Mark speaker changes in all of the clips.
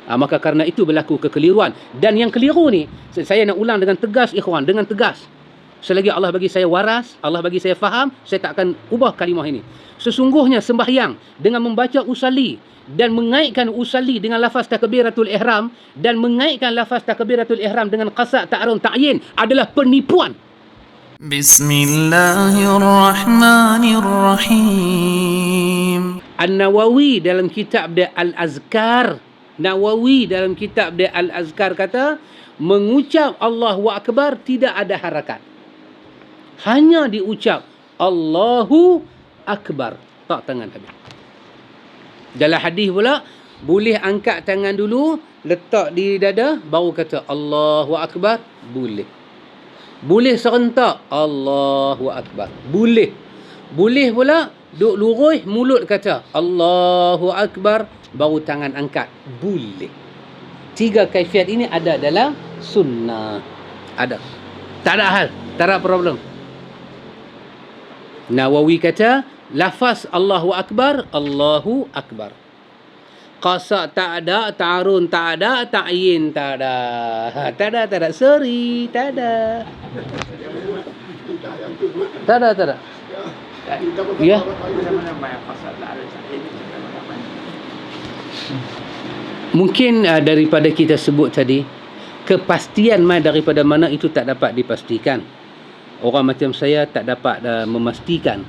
Speaker 1: Maka karena itu berlaku kekeliruan. Dan yang keliru ni, saya nak ulang dengan tegas ikhwan, dengan tegas. Selagi Allah bagi saya waras, Allah bagi saya faham, saya tak akan ubah kalimah ini. Sesungguhnya sembahyang dengan membaca usalli dan mengaitkan usalli dengan lafaz takbiratul ihram dan mengaitkan lafaz takbiratul ihram dengan qasad ta'arun ta'yin adalah penipuan.
Speaker 2: Bismillahirrahmanirrahim.
Speaker 1: An-Nawawi dalam kitab dia Al-Azkar, Nawawi dalam kitab dia Al-Azkar kata, mengucap Allahu Akbar tidak ada harakat. Hanya diucap Allahu Akbar. Tak tangan habis. Dalam hadis pula, boleh angkat tangan dulu, letak di dada, baru kata Allahu Akbar. Boleh. Boleh serentak Allahu Akbar. Boleh. Boleh pula duk lurus mulut kata Allahu Akbar, baru tangan angkat. Boleh. 3 kaifiat ini ada dalam sunnah. Ada. Tak ada hal. Tak ada problem. Nawawi kata, lafaz Allahu Akbar, Allahu Akbar. Qasad tak ada, ta'arun tak ada, ta'yin tak ada. Tak ada. Sorry, tak ada. Tak ada. Ya. Mungkin daripada kita sebut tadi, kepastian daripada mana itu tak dapat dipastikan. Orang macam saya tak dapat memastikan.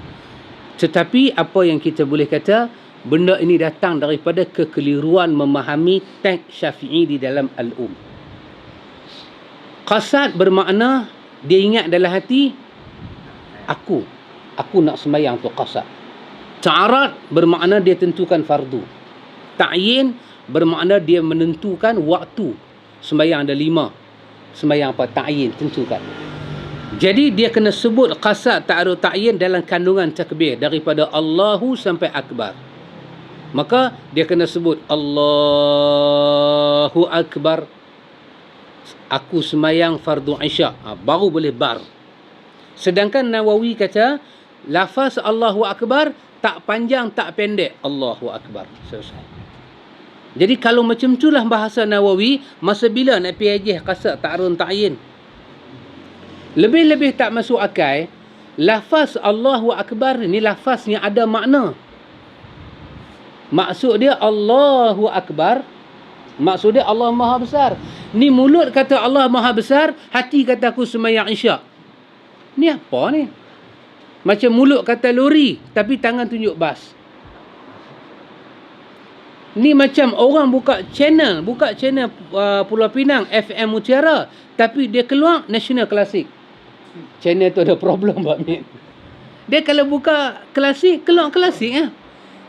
Speaker 1: Tetapi apa yang kita boleh kata, benda ini datang daripada kekeliruan memahami teks Syafi'i di dalam Al-Um. Qasad bermakna dia ingat dalam hati, aku nak sembahyang tu qasad. Ta'arad bermakna dia tentukan fardu. Ta'yin bermakna dia menentukan waktu. Sembahyang ada 5. Sembahyang apa? Ta'yin, tentukan. Jadi dia kena sebut qasad ta'arud ta'yin dalam kandungan takbir daripada Allahu sampai Akbar. Maka dia kena sebut Allahu Akbar. Aku sembahyang fardu isyak. Baru boleh bar. Sedangkan Nawawi kata lafaz Allahu Akbar tak panjang tak pendek. Allahu Akbar. Selesai. Jadi kalau macam itulah bahasa Nawawi, masa bila nak pergi qasad ta'arud ta'yin? Lebih-lebih tak masuk akal. Lafaz Allahu Akbar ni lafaz yang ada makna. Maksud dia Allahu Akbar, maksud dia Allah Maha Besar. Ni mulut kata Allah Maha Besar, hati kata aku sembahyang isyak. Ni apa ni? Macam mulut kata lori, tapi tangan tunjuk bas. Ni macam orang buka channel Pulau Pinang FM Mutiara, tapi dia keluar National Classic. Channel tu ada problem Pak Min. Dia kalau buka klasik, keluar klasik ya.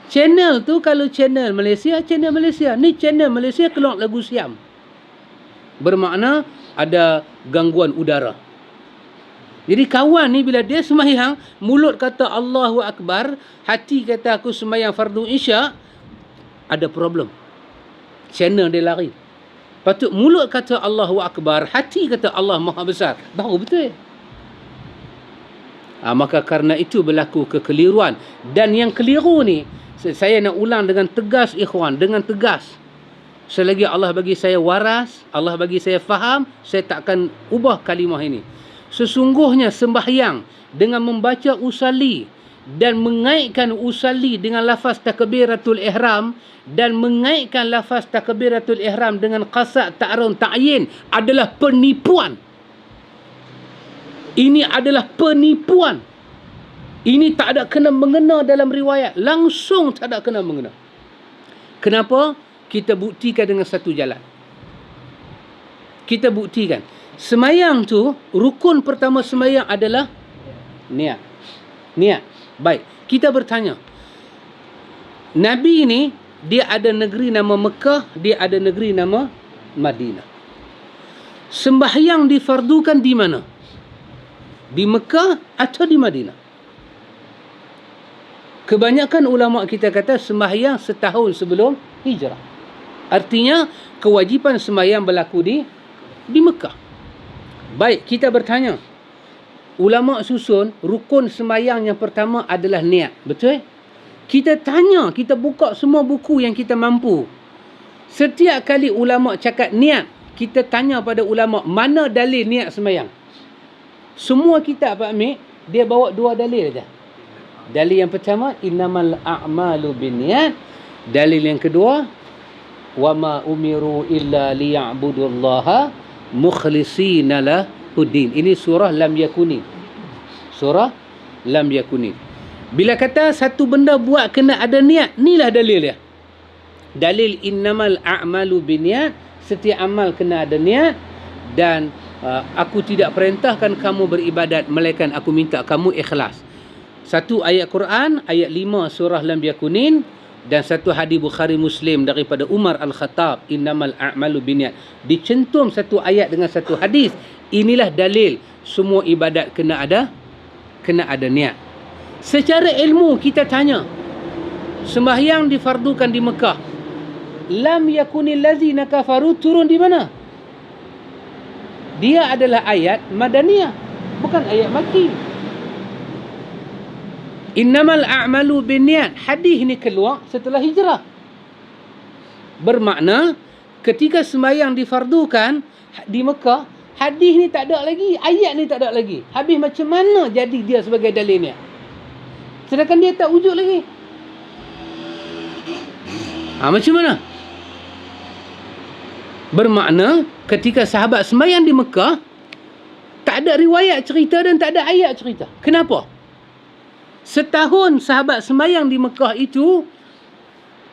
Speaker 1: Channel tu kalau channel Malaysia. Ni channel Malaysia keluar lagu Siam. Bermakna ada gangguan udara. Jadi kawan ni bila dia sembahyang, mulut kata Allahu Akbar, hati kata aku sembahyang fardu isyak, ada problem. Channel dia lari. Patut mulut kata Allahu Akbar, hati kata Allah Maha Besar. Baru betul. Maka karena itu berlaku kekeliruan. Dan yang keliru ni, saya nak ulang dengan tegas ikhwan, dengan tegas. Selagi Allah bagi saya waras, Allah bagi saya faham, saya tak akan ubah kalimah ini. Sesungguhnya sembahyang dengan membaca usalli dan mengaitkan usalli dengan lafaz takbiratul ihram dan mengaitkan lafaz takbiratul ihram dengan qasad ta'arun ta'yin adalah penipuan. Ini adalah penipuan. Ini tak ada kena mengena dalam riwayat. Langsung tak ada kena mengena. Kenapa? Kita buktikan dengan satu jalan. Kita buktikan. Semayang tu, rukun pertama semayang adalah niat. Niat. Baik. Kita bertanya. Nabi ni, dia ada negeri nama Mekah, dia ada negeri nama Madinah. Sembahyang difardukan di mana? Di Mekah atau di Madinah? Kebanyakan ulama kita kata sembahyang setahun sebelum hijrah. Artinya kewajipan sembahyang berlaku di Mekah. Baik, kita bertanya. Ulama susun rukun sembahyang yang pertama adalah niat. Betul? Kita tanya, kita buka semua buku yang kita mampu. Setiap kali ulama cakap niat, kita tanya pada ulama, mana dalil niat sembahyang? Semua kitab Pak Amir, dia bawa 2 dalil saja. Dalil yang pertama, innamal a'malu binniyat. Dalil yang kedua, wama umiru illa liya'budullaha mukhlishina lahuddin. Ini surah Lam Yakunin. Surah Lam Yakunin. Bila kata satu benda buat kena ada niat, inilah dalil dia. Dalil innamal a'malu binniyat, setiap amal kena ada niat, dan aku tidak perintahkan kamu beribadat melainkan aku minta kamu ikhlas. Satu ayat Quran, ayat 5 surah Lam Yakunin, dan satu hadis Bukhari Muslim daripada Umar Al-Khattab, innamal a'malu binniyat. Dicentum satu ayat dengan satu hadis. Inilah dalil semua ibadat kena ada niat. Secara ilmu kita tanya, sembahyang difardukan di Mekah. Lam yakunil ladzina kafaru turun di mana? Dia adalah ayat Madaniyah, bukan ayat Makki. Innamal a'malu binniyat. Hadis ni keluar setelah hijrah. Bermakna ketika sembahyang difardukan di Mekah, hadis ni tak ada lagi, ayat ni tak ada lagi. Habis macam mana jadi dia sebagai dalilnya? Sedangkan dia tak wujud lagi. Macam mana? Bermakna ketika sahabat sembahyang di Mekah, tak ada riwayat cerita dan tak ada ayat cerita. Kenapa? Setahun sahabat sembahyang di Mekah itu,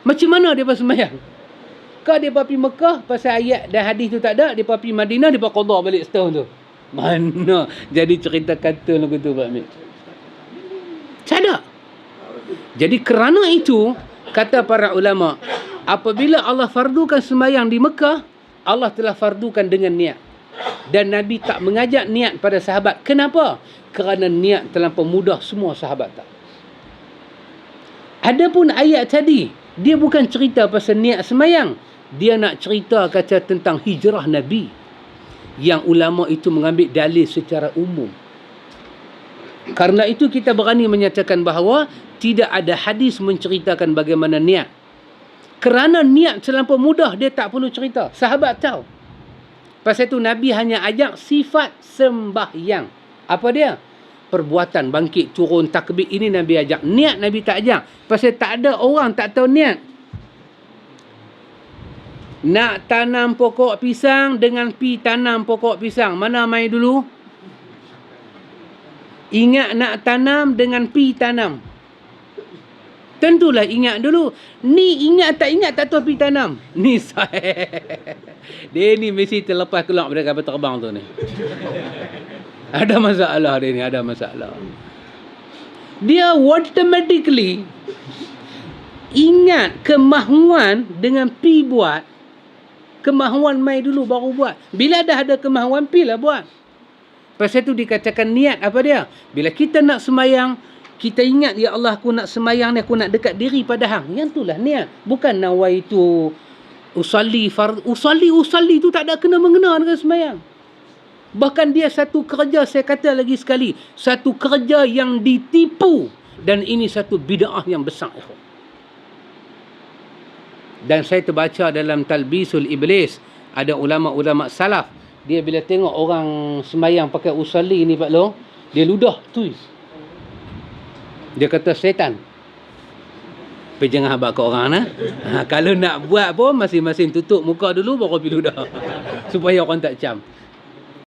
Speaker 1: macam mana dia sembahyang? Kau dia pergi Mekah pasal ayat dan hadis tu tak ada, dia pergi Madinah, dia qada balik setahun tu. Mana jadi cerita kata lagu tu Pak Amir? Tak ada. Jadi kerana itu, kata para ulama, apabila Allah fardukan sembahyang di Mekah, Allah telah fardukan dengan niat. Dan Nabi tak mengajak niat pada sahabat. Kenapa? Kerana niat terlampau mudah, semua sahabat tak. Adapun ayat tadi, dia bukan cerita pasal niat sembahyang. Dia nak cerita kata tentang hijrah Nabi, yang ulama itu mengambil dalil secara umum. Karena itu kita berani menyatakan bahawa tidak ada hadis menceritakan bagaimana niat. Kerana niat terlampau mudah, dia tak perlu cerita. Sahabat tahu. Pasal itu Nabi hanya ajak sifat sembahyang. Apa dia? Perbuatan, bangkit, turun, takbir. Ini Nabi ajak. Niat Nabi tak ajak. Pasal tak ada orang tak tahu niat. Nak tanam pokok pisang dengan pi tanam pokok pisang, mana mai dulu? Ingat nak tanam dengan pi tanam. Tentulah ingat dulu. Ni ingat tak tahu pi tanam. Ni saya. Dia ni mesti terlepas keluar dari kapal terbang tu ni. Ada masalah dia ni, ada masalah. Dia automatically ingat kemahuan dengan pi buat. Kemahuan mai dulu baru buat. Bila dah ada kemahuan, pi lah buat. Pasal itu dikatakan niat apa dia? Bila kita nak sembahyang, kita ingat, ya Allah, aku nak sembahyang ni, aku nak dekat diri pada hang. Yang itulah niat. Bukan nawaitu usalli fard. Usalli tu tak ada kena-mengena dengan sembahyang. Bahkan dia satu kerja, saya kata lagi sekali, satu kerja yang ditipu. Dan ini satu bid'ah yang besar. Dan saya terbaca dalam Talbisul Iblis, ada ulama-ulama salaf, dia bila tengok orang sembahyang pakai usalli ni Pak Long, dia ludah tu. Dia kata setan. Tapi jangan habaq ke orang nah. Kalau nak buat pun masing-masing tutup muka dulu baru pergi ludah. Supaya orang tak cam.